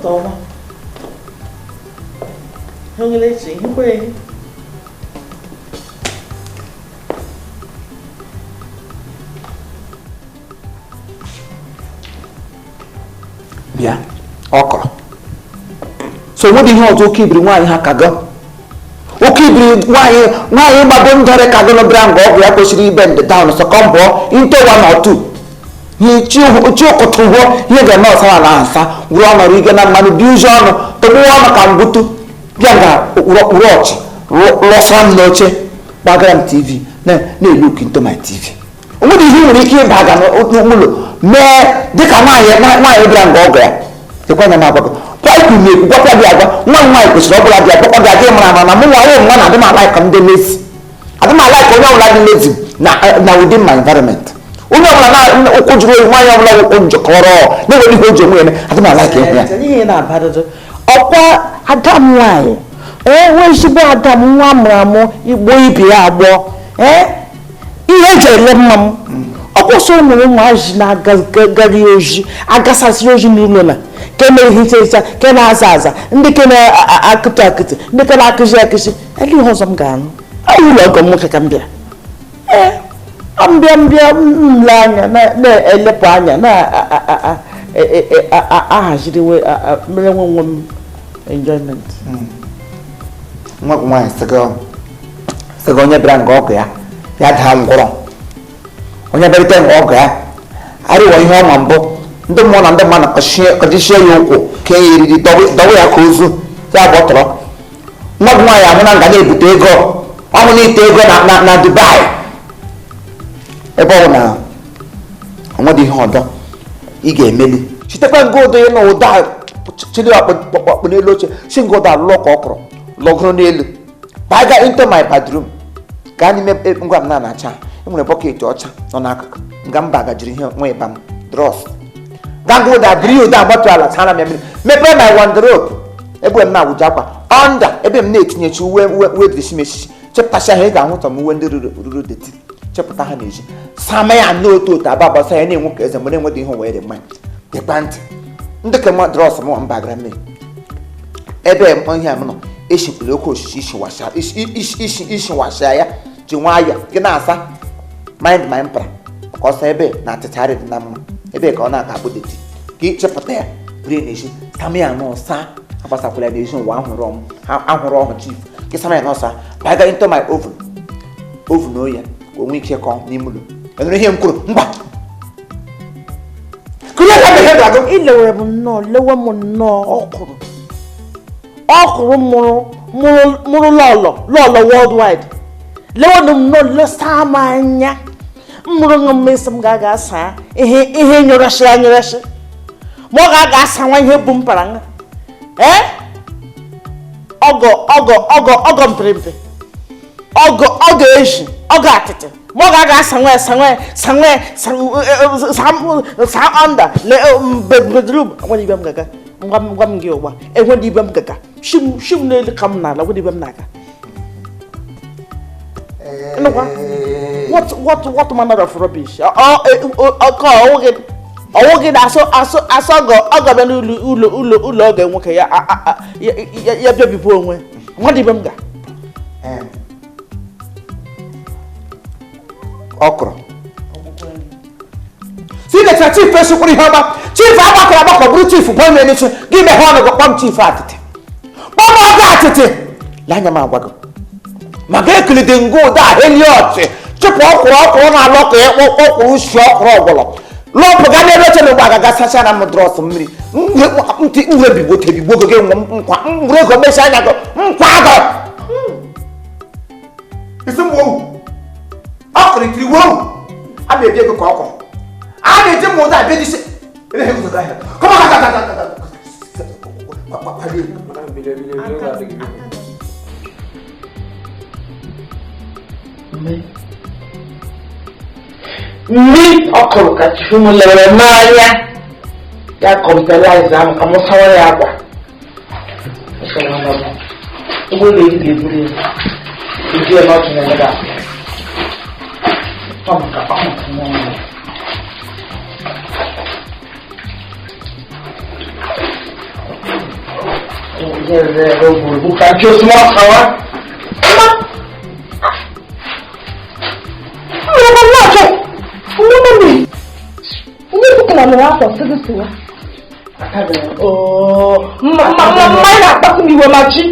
toma. Hương lên chỉ hương quê. Bịa, ọkọrọ. So what do you want to keep the wine ha kago? O keep the wine gbado ndore kago no brand go ya kwesịrị bend down so come into one or two. He chi okoto ho he ga na osara na ansa wuru ọnọrọ ige na mmanụ bi uzo ọnụ to bụ ọnụ ka mbutu bịa ga watch losan n'oche gbagara m TV na look into my TV. Onwe dị ihe nwere ike ịbaga n'ụlọ mee dịka nwaanyị brand ọgọ ya. Ekwenye na agbago. Paipu na-ekwu gwakwa gị agwa nwa nwaanyị kwesịrị ọbụla dị agbakwa gị aga ịmara na mụ nwa na adịm alaika ndị lezi adịm alaika onye ọbụla dị lezi na within my environment onye ọbụla na ụkwụ juru oyi nwaanyị ọbụla ụkwụ njọkọrọ na-enwere ihe o ji onwe ya adịm alaika ịhụ ya ọkwa adam nwaanyị nwe ezigbo adam nwa amụrụ amụ igbo ibi ya agbọ ihe eji ele mma m ọkwụsị ụmụ ụmụazị na-agagharị oji agasasị oji n'ụlọ na kene hicha kene aza ndị kene akụtụ ndị kene akụzi ele ihe ọzọ m ga-anụ ụlọ ọgọ m nwoke ka m bịa mbịa mle anya na-elepụ anya na-ahaziri mere nwe m enjoyment. nwa nwaanyị sịga onye bịara nga ọgụ ya daa ngwụrọ onye bịarịta nga ọgụ ya arịwa ihe ọma mbụ ndị mmụọ na ndị mmadụ kọjisie ya ụkwụ ka e eriri dọwa ya ka ozu ya bụ ọtọrọ nwa gị nwaanyị ahụ na nga na-ebute ego ọhụ na-ite ego na Dubai ebe ọ bụ na onwedị ihe ọdọ ị ga-emeli sitekwa nga ụdọ ya na ụda chili ọkpụ n'elu oche si nga ụda alụlọ ka ọ kụrụ lọgụrụ n'elu baga into my bedroom gaa n'ime ngwa m na-acha enwere bọket ọcha nọ n'akụkụ nga mba gajiri ihe nwa ịba m dros gaga ụda biri ụda agbatu ala tara m ya mmiri mepee my wardrobe ebe m na-awụji akwa ọnda ebe m na-etinyechi uwe dịsimesisi chepụtacha ha ị ga-ahụ tọm uwe ndị ruru deti chepụta ha n'ezi sama ya n'otu otu aba agbasa ya na-enwe ka eze mgbe na-enwedị ihe wee dị mmanya dịkpa ntị ndị ka m dros m mba gara mmiri ebe ihe a m nọ eshikwuru oke osisi isi washa ya ji nwayọ gị na-asa mind my mpra ka ọsọ ebe na atịcharị dị na mma ebe ka ọ na-aka akpụ deti ka ịchepụta ya biri n'ezi sama ya n'ọsa agbasakwala ya n'ezi ụwa ahụrụ ọhụ chief ka sama ya n'ọsa baga into my oven oyi ya ka o nwee ike kọọ n'ime ụlọ enwere ihe m kwuru mgba ilewere m nnọọ lewe m nnọọ ọkụrụ mụrụ lọlọ worldwide lewe m nnọọ lesa m anya mụrụ nwa mmesi m ga-aga asa ihe nyorọshị ma ọ ga-aga asa nwa ihe bụ mpara nga ọgọ mpịrịmpị ọgọ eji ọgọ atịtị ma ọ ga-aga asa sa onda bedroom nwere ibe m gaga ngwa m gị ụgba enwere ibe m gaga shim n'elu ka m n'ala nwere ibe m na-aga what manner of rubbish ọwụghị na asọ ọgọ bịa n'ụlọ oge nwoke ya bịabibu onwe nwere ibe m ga ọkụrụ Sinetọ chief esikwuru ihe ọma chief agbakọ bụrụ chief bụ onye n'isi gị meghe ọnụ gị kpọm chief atịtị kpọm ọgụ atịtị lee anya m agwago maka ekilide ngụ ụda aheli ọchị chụpụ ọkwụrụ na-alụ ọkụ ya ọkwụrụ si ọkwụrụ ọgwụlọ lọpụ ga n'ebe oche na ụgbọ agaga sachara m drọs mmiri ntị uhebigbo tebigbo gị nkwa ngwụrụ ego mesi anya gị nkwa agọ isi m wowu ọkụrịkiri wowu a na-ebi ego ka ọkwụrụ a na-eji m ụda abịa n'isi mmiri ọkụrụ ka chifu m lere n'anya ya kọmpelaiz ahụ ka m sawa ya akwa ụgbọ na-eji ga-eburu ya eji ya n'ọchị na ebe a maka mmụọ bukan cuma semua kawan. Ini bukan apa sesuatu. Oh, mana apa sih dia macam?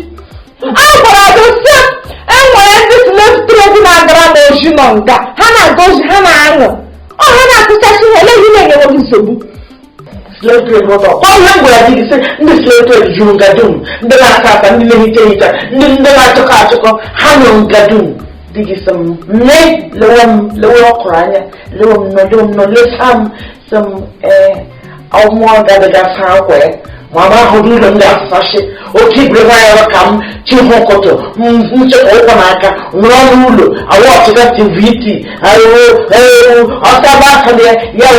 Aku rasa sih, enggak ada slave trade na grand ocean nggak. Hana gosi hana anu. Oh, hana aku sih hele ini yang mau disebu. Slave trade apa? Kau yang boleh jadi sih, ini slave trade juga dong. Dengan kata ini hita, dengan cakap hanya gadung. Digisam ne lewam Qur'anya lewam no lesam some awmo ga saakwe mama hodu langa sashi o ti breva ya kam ti hokoto nche o konaka nwanulo awo tiga tvt ayo asaba kale ya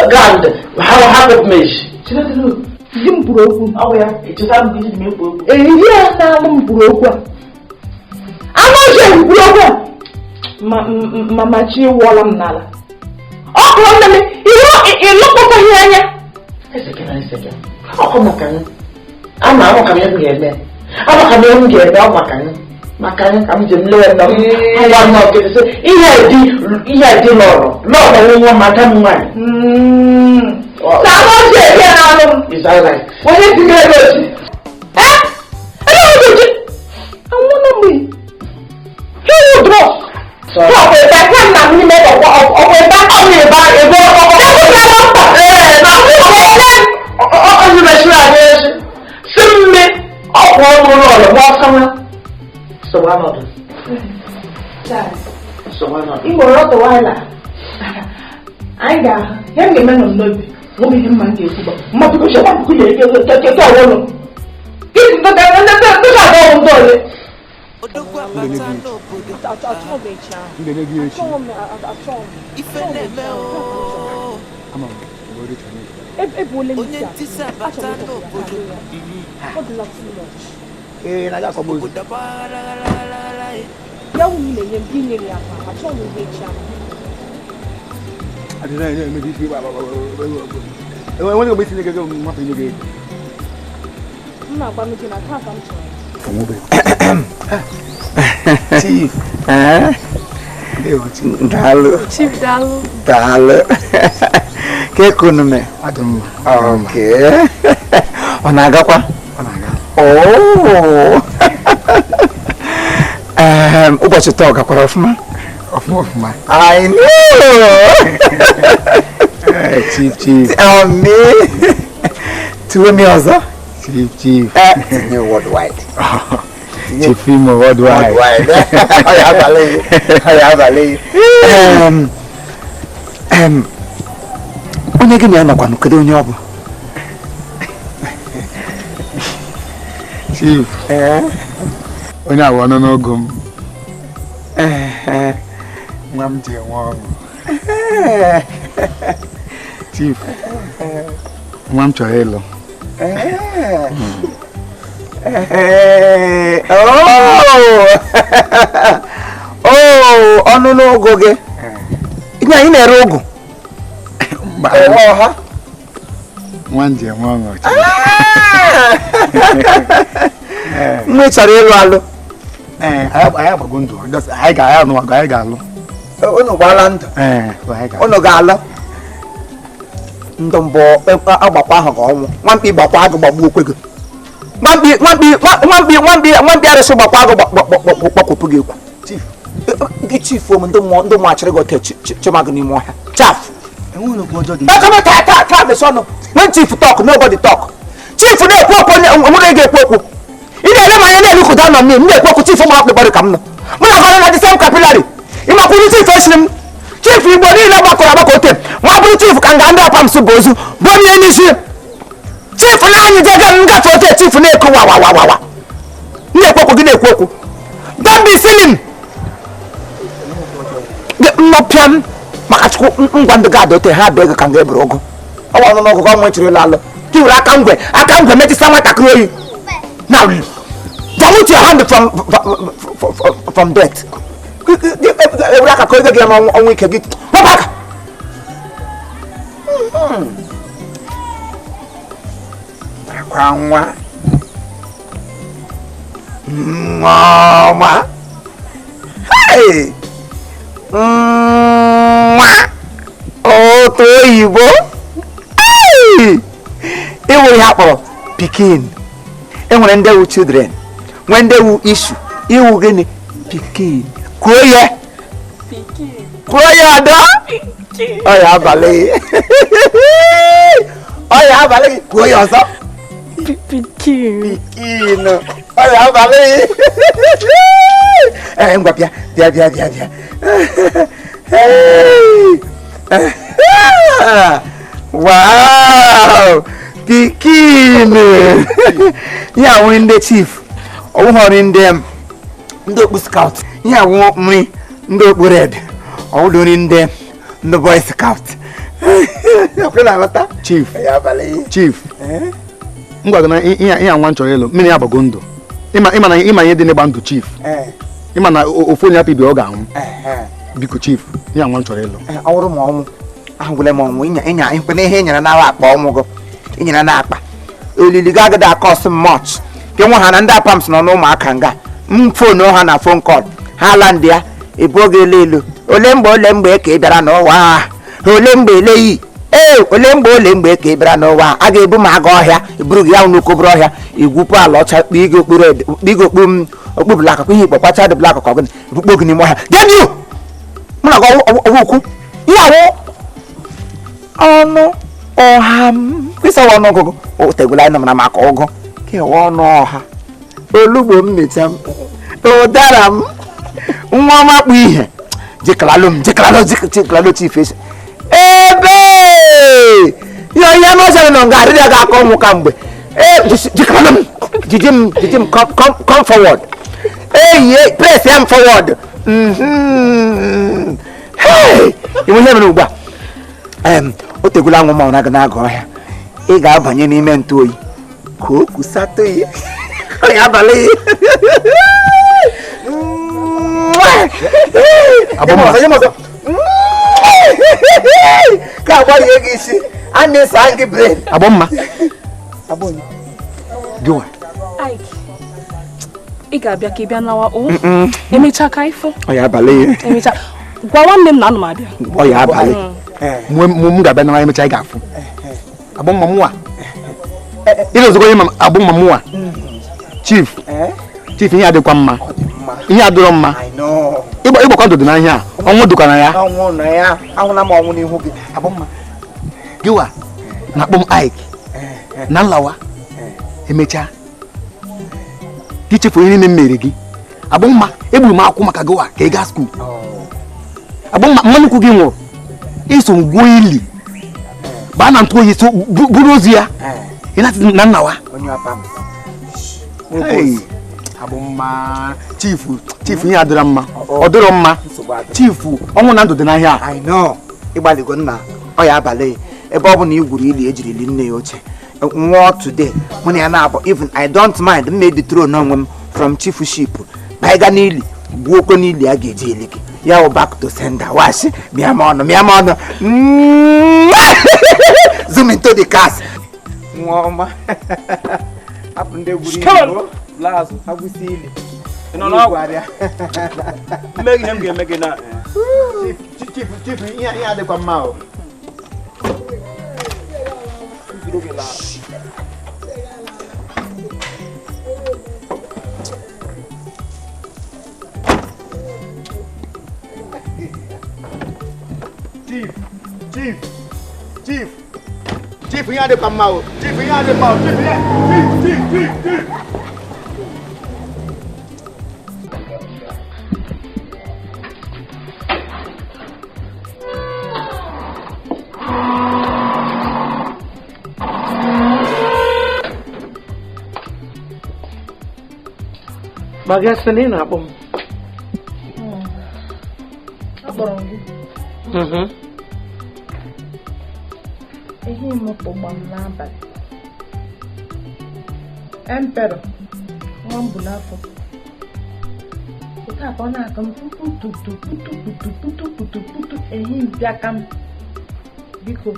grand how happy mesh tinatulu zimpuro awo ya itisam gidi me po ya na mpuro I'm not Mama G. Wallam Nala. Oh, you look over here. I said, oh, come on. I'm not coming here. I'm coming here. I'm just learning. I want not to say, he had the law. Lord, I don't want my time money. Is that right? What is the I want to be. You draw. So that can not be made of back on your back. So why not? So why not? You were not a while. I got young men of lobby. What did you man get? What because you want to get a This is the Chief, Chief Dalu. Ke kunume? Adum. Okay. Onaga kwa? Onaga. Oh. Ubochi toga kwa ofuma? Ofuma. I know. Chief. Oh me. Tuwe mi ozo? Chief. New worldwide. Chief Imo worldwide. Onye gị na anọkwa kedu onye ọ bụ? Chief. Onye awọ nọ n'ogo m. Nwa m ji enwe ọṅụ. Chief. Nwa m chọrọ ịlụ. Oh, ọnụ n'ogo gị. Ị na-ere ogo. Ọha. Nwanje nwa ọṅụ. Mgbe ị chọrọ ịlụ alụ. Anyị agbago ndụ. Anyị ga-alụ. Unu gbala ndụ. Unu ga-alụ. Ndụ mbụ agbakwa ahụ ka ọnwụ. Nwamkpi gbakwa agụ gbagbuo okwe gị. Nwamkpi arịsị gbakwa agụ gbakọpụ gị ekwu. Gị chief m ndị mụ achịrị gị ote chimagụ n'ime ọhịa. Chaf. When chief talk, nobody talk. Chief na-ekwu okwu onye ga-ekwu okwu. Ị na-ele m anya na-elu kuda nọ m na-ekwu okwu chief m akpịkpọrị ka m nọ. Mụ na gọrọ na the same capillary. Ị makwuru chief esiri m. Chief Igbo niile gbakọrọ agbakọ ote. Nwa bụrụ chief ka nga ndị apam si bụ ozu bụ onye n'isi. Chief na anyị jege ngafe ote chief na-eku wa. Na-ekwu okwu gị na-ekwu okwu. Don't be silly. Nnọpịam maka chukwu ngwa ndị ga adote ha abịa ego ka nga eburu ogo. Ọ nọ n'ọgụgụ ọnwa echiri lalụ. Ki were aka ngwe metụsa nwatakịrị oyi. Now, remove your hand from death. Were aka ka ego gị ọnwa ike gị. Go back. Akwa nwa. Mama. Hey. Oh, to Igbo. Hey. It will happen. Pikin. And when they will children, when they will issue, you will get Pikin. Koya. Pikin. Koya da. Oh yeah, ballet. Oh yeah, ballet. Koya so. Pikin. Pikin. Oh yeah, ballet. Eh, ngwapia. Dia. Hey. Wow. Pikin. Yeah, we in the chief. Oh, we in them. Ndo scout. Yeah, we me. Ndo red. Oh, do in them. The Boy Scout. Chief. Yeah, ballet. Chief. Ngwa gana iya nwa nchọrọ elu. Mmiri abago ndụ. Ima ihe dị n'ịgba ndụ chief. Ima na ofu onye apị bi ọ ga-anwụ. Biko chief, iya nwa nchọrọ elu. Ọwụrụ m ọnwụ. Ahụgwele m ọnwụ ịnya mkpene ihe nyere na akpa ọnwụ go. Ịnyere na akpa. Olili ga agada cost much. Ke nwa ha na ndị apams nọ n'ụmụaka nga. M phone ha na phone call. Ha land ya ebo oge lelu. Ole mgbe ka ị bịara n'ụwa. Ole mgbe eleyi. Ole mgbe ka ị bịara n'ụwa. A ga-ebu m aga ọhịa, eburu gị ya n'ukwu bụrụ ọhịa, igwupu ala ọcha kpigo okpu black kwa ihe ikpọkwacha dị black ka ọ gịnị bukpo gị n'ime ọhịa. Dem you! Mụ na ọgwụ ukwu. Ihe ọnụ ọha m. Kwịsa ọnụ ọgụgụ. O tegula anyị nọ maka ọgụ. Ka ọnụ ọha. Olugbo m mecha m. Ụdara m. Nwa ọma kpụ ihe. Jekalalo chief ese. Ebe! Ya no se no ngari ga akọ mu kamgbe. Jekalalo. Jijim come forward. Press him forward. Hey! Imu heme no gba. O tegula nwa ma na ga na agọ ya. Ị ga-abanye n'ime ntụ oyi. Ka o kusato yi. Ya bale. Ka agba ihe gị isi a na-esa gị brain. Abomma. Giwa. Ike. Ị ga-abịa ka ị bịa nawa o. Emecha ka ifo. Ọ ya abalị. Emecha. Gwa nwanne m na anụ m abịa. Ọ ya abalị. Mu ga-abịa nawa emecha ị ga-afụ. Abomma mụwa. Ile ozugbo ihe abomma mụwa. Chief. Chief ihe adịkwa mma. Ihe adịrọ mma. I know. Igbo kwado dị n'ahịa a. Ọnwụ dụkwa na ya. Ọnwụ na ya. Ahụla m ọnwụ n'ihu gị. Abomma. Giwa. Na-akpọ m Ike. Na nlawa. Emecha. Gị chefu ihe niile mere gị. Abomma, egburu m akwụkwọ maka Giwa ka ị gaa skuul. Abomma, mmanụkwu gị nwụrụ. Iso ngwo ili. Baa na ntụ oyi so buru ozu ya. Ị na-atị na nnawa. Onye apa m. Abomma, chief ihe adịrọ mma. Ọ dịrọ mma. Chief, ọnwụ na ndụ dị n'ahịa a. I know. Ịgbaligo nna. Ọ ya abalị. Ebe ọ bụ na ị gwuru ili ejiri ili nne ya oche. Nwa today. Mụ na ya na-abụ even I don't mind made the throne onwe m from chiefship. Ma ị ga n'ili. Gbuokwe n'ili a ga-eji eli gị. Ya o back to sender. Washi. Mịa m ọnụ. Zoom into the cast. Nwa ọma. Hapụ ndị gwuru ili. Last, how we see it? No, make him now. Chief, ihe adịkwa mma o. Chief, ihe adịkwa mma o. Chief. Magasini na akpọ m. Akpọrọ m gị. Ihe ịmụpụ gbam n'abalị. Empero, nwa m bụ n'afọ. Ụta ka ọ na-aka m putu ehi mpịa aka m. Biko,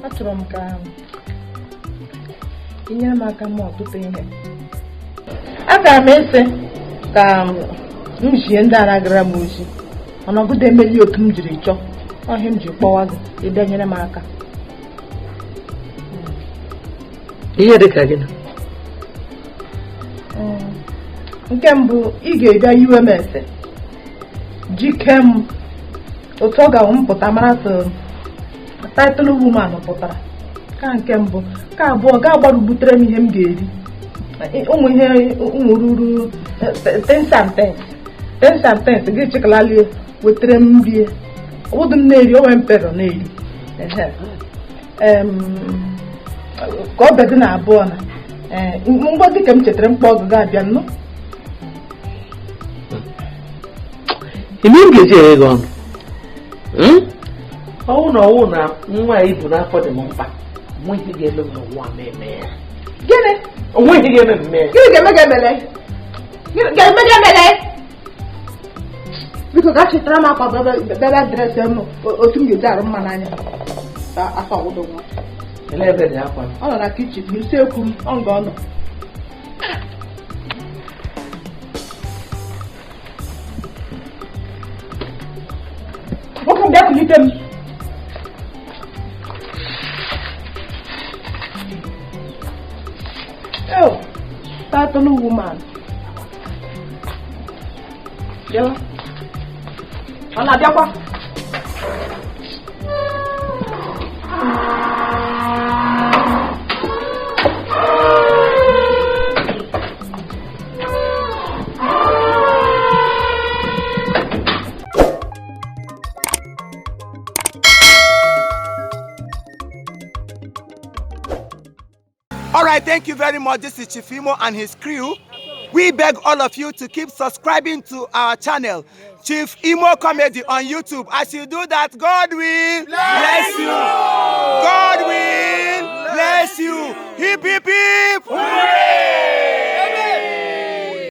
achọrọ m ka inyere m aka m ọtụtụ ihe. Aka m ese ka m jie ndị anagara m ozi. Ọnọgide emeli otu m jiri chọọ. Ọhịa m ji kpọwa gị ịbịa nyere m aka. Ihe dị ka gịnị? Nke mbụ ị ga-ebịa UMS jike m otu ọ ga-awụ mpụta mara tụ title woman pụtara ka nke mbụ ka abụọ ga-agbarubutere m ihe m ga-eri ụmụ ihe ụmụ ruru 10 sentence gị chekalalie wetara m rie ụdị m na-eri onwe mpero na-eri ka ọ bedị na abụọ na ngwa dịka m chetara mkpa ọgụ ga-abịa nnọọ ime m ga-eji ere gị ọnụ ọnwụ na nwa ibu n'afọ dị m mkpa onwe ihe ga-eme m n'ụwa ma eme ya gịnị onwe ihe ga-eme m mee gịnị ga-eme ga-emele biko gaa chetara m akwa bebe adresị m otu m ga-eji arụ mma n'anya afọ ọgwụdụ nwa ele ebe dị akwa ọ nọ na kichin n'usekwu m ọ nga ọ nọ nwoke m bịa kulite m title woman bịawa ọ na-abịakwa Alright, thank you very much. This is Chief Imo and his crew. We beg all of you to keep subscribing to our channel, Chief Imo Comedy on YouTube. As you do that, God will bless you. God will bless you. Hip, hip, hip. Hooray!